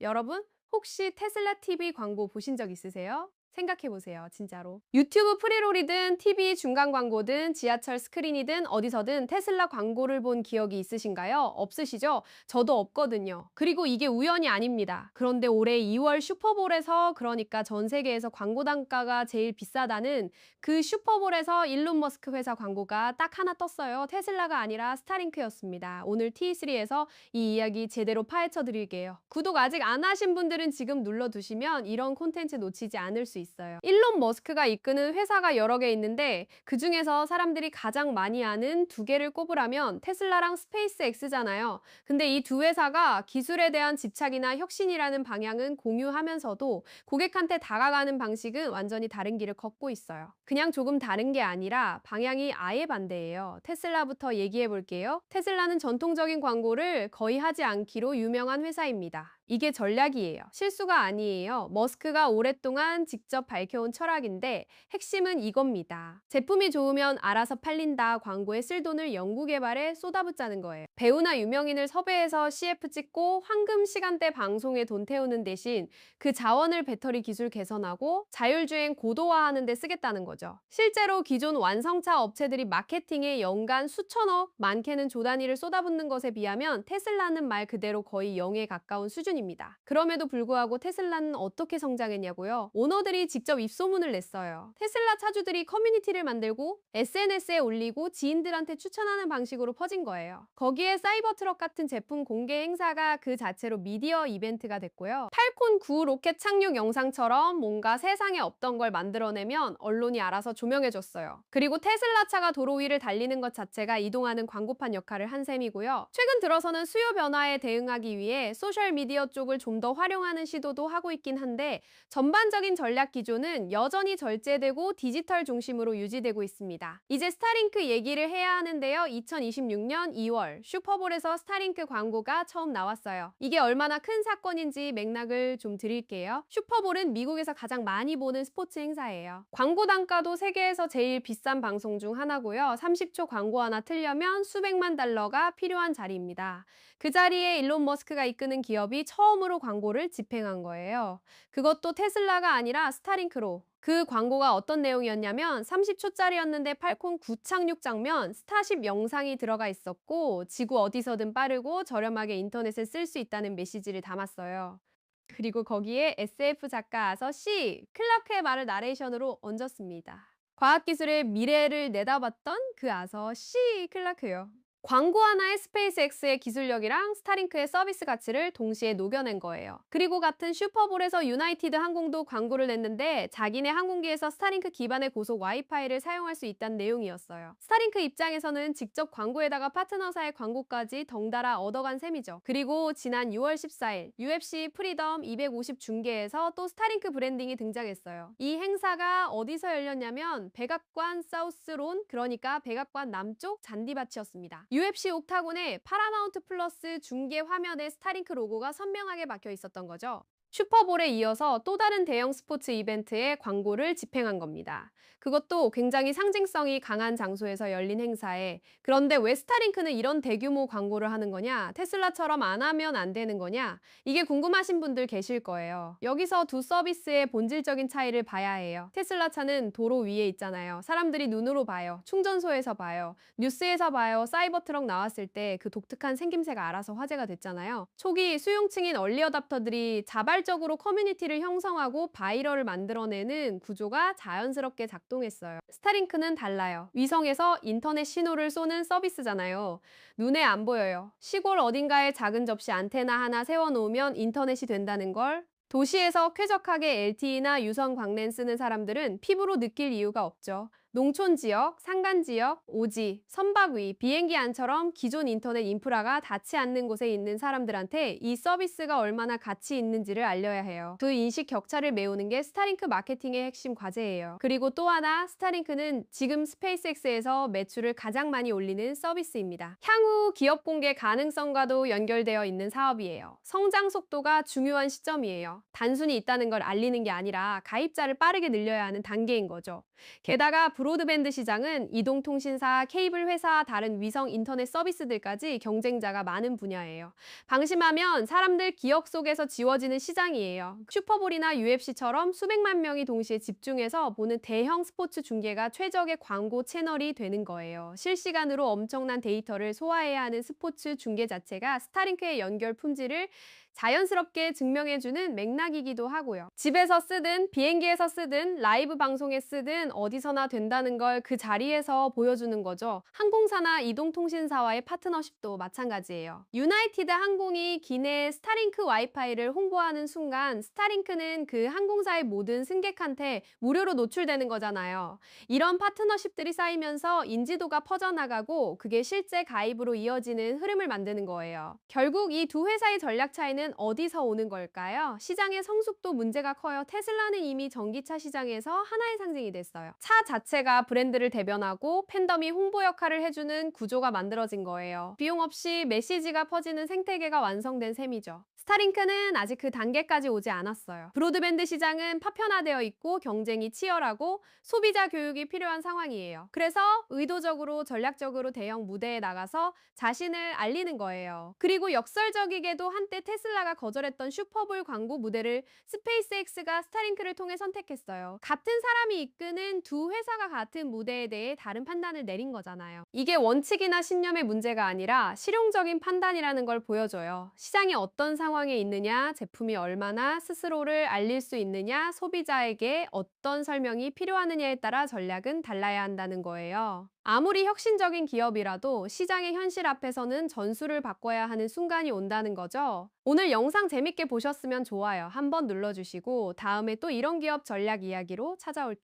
여러분, 혹시 테슬라 TV 광고 보신 적 있으세요? 생각해보세요, 진짜로. 유튜브 프리롤이든 TV 중간 광고든 지하철 스크린이든 어디서든 테슬라 광고를 본 기억이 있으신가요? 없으시죠? 저도 없거든요. 그리고 이게 우연이 아닙니다. 그런데 올해 2월 슈퍼볼에서, 그러니까 전 세계에서 광고 단가가 제일 비싸다는 그 슈퍼볼에서 일론 머스크 회사 광고가 딱 하나 떴어요. 테슬라가 아니라 스타링크였습니다. 오늘 T3에서 이 이야기 제대로 파헤쳐 드릴게요. 구독 아직 안 하신 분들은 지금 눌러두시면 이런 콘텐츠 놓치지 않을 수 있어요. 일론 머스크가 이끄는 회사가 여러 개 있는데 그 중에서 사람들이 가장 많이 아는 두 개를 꼽으라면 테슬라랑 스페이스 X잖아요. 근데 이 두 회사가 기술에 대한 집착이나 혁신이라는 방향은 공유하면서도 고객한테 다가가는 방식은 완전히 다른 길을 걷고 있어요. 그냥 조금 다른 게 아니라 방향이 아예 반대예요. 테슬라부터 얘기해 볼게요. 테슬라는 전통적인 광고를 거의 하지 않기로 유명한 회사입니다. 이게 전략이에요. 실수가 아니에요. 머스크가 오랫동안 직접 밝혀온 철학인데 핵심은 이겁니다. 제품이 좋으면 알아서 팔린다. 광고에 쓸 돈을 연구개발에 쏟아붓자는 거예요. 배우나 유명인을 섭외해서 CF 찍고 황금 시간대 방송에 돈 태우는 대신 그 자원을 배터리 기술 개선하고 자율주행 고도화하는 데 쓰겠다는 거죠. 실제로 기존 완성차 업체들이 마케팅에 연간 수천억, 많게는 조 단위를 쏟아붓는 것에 비하면 테슬라는 말 그대로 거의 0에 가까운 수준입니다. 그럼에도 불구하고 테슬라는 어떻게 성장했냐고요? 오너들이 직접 입소문을 냈어요. 테슬라 차주들이 커뮤니티를 만들고 SNS에 올리고 지인들한테 추천하는 방식으로 퍼진 거예요. 거기에 사이버트럭 같은 제품 공개 행사가 그 자체로 미디어 이벤트가 됐고요. 팔콘 9 로켓 착륙 영상처럼 뭔가 세상에 없던 걸 만들어내면 언론이 알아서 조명해줬어요. 그리고 테슬라 차가 도로 위를 달리는 것 자체가 이동하는 광고판 역할을 한 셈이고요. 최근 들어서는 수요 변화에 대응하기 위해 소셜미디어 쪽을 좀 더 활용하는 시도도 하고 있긴 한데 전반적인 전략 기조는 여전히 절제되고 디지털 중심으로 유지되고 있습니다. 이제 스타링크 얘기를 해야 하는데요. 2026년 2월 슈퍼볼에서 스타링크 광고가 처음 나왔어요. 이게 얼마나 큰 사건인지 맥락을 좀 드릴게요. 슈퍼볼은 미국에서 가장 많이 보는 스포츠 행사예요. 광고 단가도 세계에서 제일 비싼 방송 중 하나고요. 30초 광고 하나 틀려면 수백만 달러가 필요한 자리입니다. 그 자리에 일론 머스크가 이끄는 기업이 처음으로 광고를 집행한 거예요. 그것도 테슬라가 아니라 스타링크로. 그 광고가 어떤 내용이었냐면 30초짜리였는데 팔콘 9 착륙 장면, 스타쉽 영상이 들어가 있었고 지구 어디서든 빠르고 저렴하게 인터넷을 쓸 수 있다는 메시지를 담았어요. 그리고 거기에 SF 작가 아서 C. 클라크의 말을 나레이션으로 얹었습니다. 과학기술의 미래를 내다봤던 그 아서 C. 클라크요. 광고 하나에 스페이스X의 기술력이랑 스타링크의 서비스 가치를 동시에 녹여낸 거예요. 그리고 같은 슈퍼볼에서 유나이티드 항공도 광고를 냈는데 자기네 항공기에서 스타링크 기반의 고속 와이파이를 사용할 수 있다는 내용이었어요. 스타링크 입장에서는 직접 광고에다가 파트너사의 광고까지 덩달아 얻어간 셈이죠. 그리고 지난 6월 14일 UFC 프리덤 250 중계에서 또 스타링크 브랜딩이 등장했어요. 이 행사가 어디서 열렸냐면 백악관 사우스론, 그러니까 백악관 남쪽 잔디밭이었습니다. UFC 옥타곤에 파라마운트 플러스 중계 화면에 스타링크 로고가 선명하게 박혀 있었던 거죠. 슈퍼볼에 이어서 또 다른 대형 스포츠 이벤트에 광고를 집행한 겁니다. 그것도 굉장히 상징성이 강한 장소에서 열린 행사에. 그런데 왜 스타링크는 이런 대규모 광고를 하는 거냐? 테슬라처럼 안 하면 안 되는 거냐? 이게 궁금하신 분들 계실 거예요. 여기서 두 서비스의 본질적인 차이를 봐야 해요. 테슬라 차는 도로 위에 있잖아요. 사람들이 눈으로 봐요. 충전소에서 봐요. 뉴스에서 봐요. 사이버트럭 나왔을 때 그 독특한 생김새가 알아서 화제가 됐잖아요. 초기 수용층인 얼리어답터들이 자발적으로 커뮤니티를 형성하고 바이럴을 만들어내는 구조가 자연스럽게 작동했어요. 스타링크는 달라요. 위성에서 인터넷 신호를 쏘는 서비스잖아요. 눈에 안 보여요. 시골 어딘가에 작은 접시 안테나 하나 세워놓으면 인터넷이 된다는 걸 도시에서 쾌적하게 LTE나 유선 광랜 쓰는 사람들은 피부로 느낄 이유가 없죠. 농촌 지역, 산간 지역, 오지, 선박 위, 비행기 안처럼 기존 인터넷 인프라가 닿지 않는 곳에 있는 사람들한테 이 서비스가 얼마나 가치 있는지를 알려야 해요. 그 인식 격차를 메우는 게 스타링크 마케팅의 핵심 과제예요. 그리고 또 하나, 스타링크는 지금 스페이스X에서 매출을 가장 많이 올리는 서비스입니다. 향후 기업 공개 가능성과도 연결되어 있는 사업이에요. 성장 속도가 중요한 시점이에요. 단순히 있다는 걸 알리는 게 아니라 가입자를 빠르게 늘려야 하는 단계인 거죠. 게다가 브로드밴드 시장은 이동통신사, 케이블 회사, 다른 위성 인터넷 서비스들까지 경쟁자가 많은 분야예요. 방심하면 사람들 기억 속에서 지워지는 시장이에요. 슈퍼볼이나 UFC처럼 수백만 명이 동시에 집중해서 보는 대형 스포츠 중계가 최적의 광고 채널이 되는 거예요. 실시간으로 엄청난 데이터를 소화해야 하는 스포츠 중계 자체가 스타링크의 연결 품질을 자연스럽게 증명해주는 맥락이기도 하고요. 집에서 쓰든 비행기에서 쓰든 라이브 방송에 쓰든 어디서나 된다는 걸 그 자리에서 보여주는 거죠. 항공사나 이동통신사와의 파트너십도 마찬가지예요. 유나이티드 항공이 기내 스타링크 와이파이를 홍보하는 순간 스타링크는 그 항공사의 모든 승객한테 무료로 노출되는 거잖아요. 이런 파트너십들이 쌓이면서 인지도가 퍼져나가고 그게 실제 가입으로 이어지는 흐름을 만드는 거예요. 결국 이 두 회사의 전략 차이는 어디서 오는 걸까요? 시장의 성숙도 문제가 커요. 테슬라는 이미 전기차 시장에서 하나의 상징이 됐어요. 차 자체가 브랜드를 대변하고 팬덤이 홍보 역할을 해주는 구조가 만들어진 거예요. 비용 없이 메시지가 퍼지는 생태계가 완성된 셈이죠. 스타링크는 아직 그 단계까지 오지 않았어요. 브로드밴드 시장은 파편화되어 있고 경쟁이 치열하고 소비자 교육이 필요한 상황이에요. 그래서 의도적으로 전략적으로 대형 무대에 나가서 자신을 알리는 거예요. 그리고 역설적이게도 한때 테슬라가 거절했던 슈퍼볼 광고 무대를 스페이스X가 스타링크를 통해 선택했어요. 같은 사람이 이끄는 두 회사가 같은 무대에 대해 다른 판단을 내린 거잖아요. 이게 원칙이나 신념의 문제가 아니라 실용적인 판단이라는 걸 보여줘요. 시장이 어떤 상황에 있느냐, 제품이 얼마나 스스로를 알릴 수 있느냐, 소비자에게 어떤 설명이 필요하느냐에 따라 전략은 달라야 한다는 거예요. 아무리 혁신적인 기업이라도 시장의 현실 앞에서는 전술을 바꿔야 하는 순간이 온다는 거죠. 오늘 영상 재밌게 보셨으면 좋아요 한번 눌러주시고 다음에 또 이런 기업 전략 이야기로 찾아올게요.